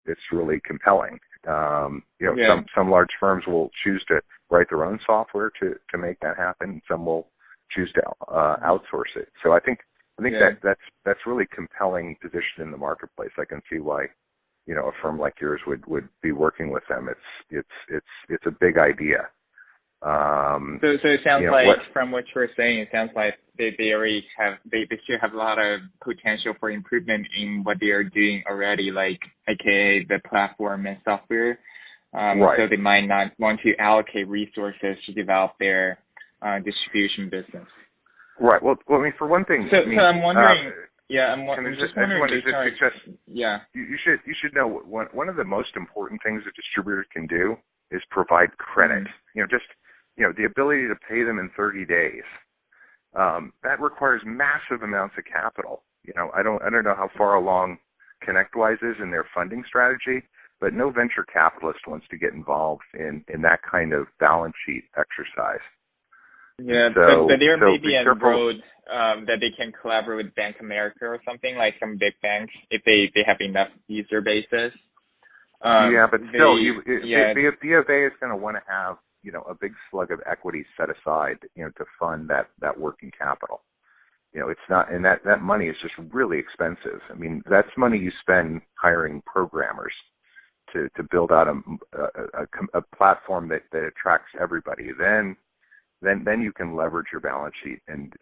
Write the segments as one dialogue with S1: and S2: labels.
S1: it's really compelling. Some large firms will choose to write their own software to make that happen. Some will choose to outsource it. So I think that's really compelling position in the marketplace. I can see why a firm like yours would be working with them. It's a big idea.
S2: So it sounds from what you're saying, it sounds like they still have a lot of potential for improvement in what they are doing already, like aka the platform and software.
S1: Right.
S2: So they might not want to allocate resources to develop their distribution business.
S1: Right. Well, I mean, for one thing.
S2: So I'm wondering. I'm just wondering.
S1: You should know one of the most important things a distributor can do is provide credit. The ability to pay them in 30 days. That requires massive amounts of capital. I don't know how far along ConnectWise is in their funding strategy, but no venture capitalist wants to get involved in that kind of balance sheet exercise.
S2: Yeah, but there may be a road that they can collaborate with Bank of America or something, like some big banks, if they have enough user bases.
S1: But still, BofA is going to want to have a big slug of equity set aside, to fund that working capital. It's not, and that money is just really expensive. I mean, that's money you spend hiring programmers to build out a platform that attracts everybody. Then you can leverage your balance sheet and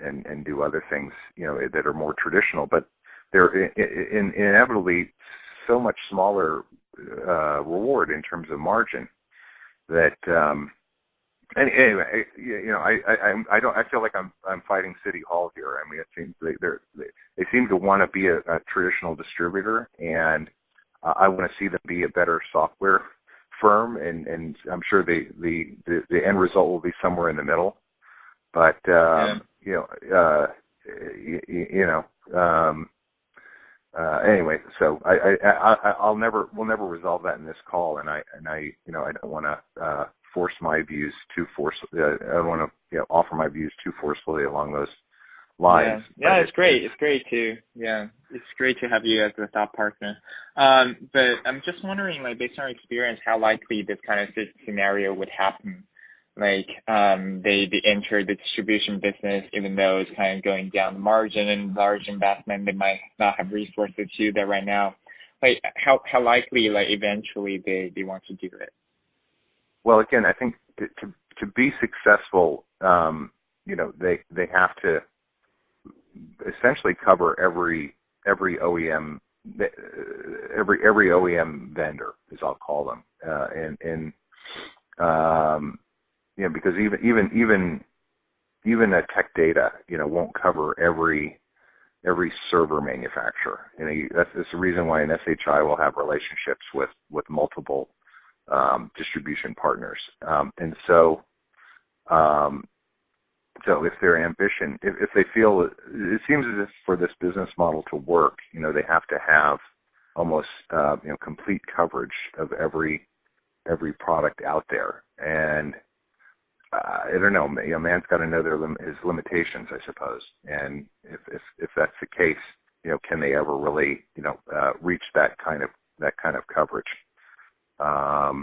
S1: do other things, that are more traditional, but they're inevitably so much smaller reward in terms of margin that. Anyway, I feel like I'm fighting City Hall here. I mean, it seems they seem to want to be a traditional distributor, and I want to see them be a better software firm, and I'm sure the end result will be somewhere in the middle. But anyway, so we'll never resolve that in this call, and I don't want to force my views too forcefully. I don't want to offer my views too forcefully along those lines.
S2: Yeah, it's great. It's great to have you as a thought partner. But I'm just wondering, like, based on your experience, how likely this kind of scenario would happen. Like, they enter the distribution business, even though it's kind of going down the margin and large investment, they might not have resources to do that right now. Like, how likely, like, eventually they want to do it?
S1: Well, again, I think to be successful, they have to essentially cover every OEM, every OEM vendor, as I'll call them, because even a Tech Data, won't cover every server manufacturer. That's the reason why an SHI will have relationships with multiple distribution partners. And so if their ambition, if they feel, it seems as if for this business model to work, they have to have almost, complete coverage of every product out there. And I don't know, man's got to know his limitations, I suppose. And if that's the case, can they ever really, reach that kind of coverage? So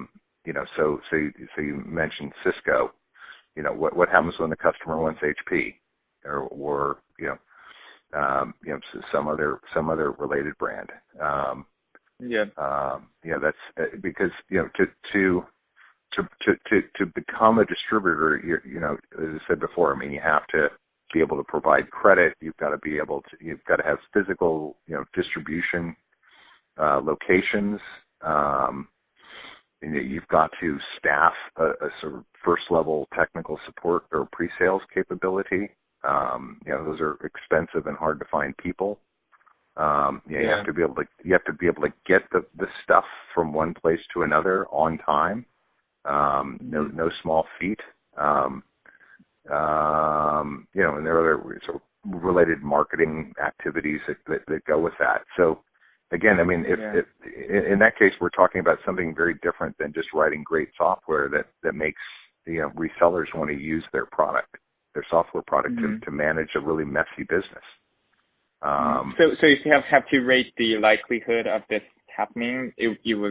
S1: you mentioned Cisco. What happens when the customer wants HP or some other related brand? That's because to become a distributor, as I said before, I mean, you have to be able to provide credit. You've got to have physical, distribution locations. You've got to staff a sort of first-level technical support or pre-sales capability. Those are expensive and hard to find people. You have to be able to get the stuff from one place to another on time. No small feat. And there are other sort of related marketing activities that go with that. So. Again, I mean, if in that case, we're talking about something very different than just writing great software that makes resellers want to use their software product to manage a really messy business.
S2: So if you have to rate the likelihood of this happening, you would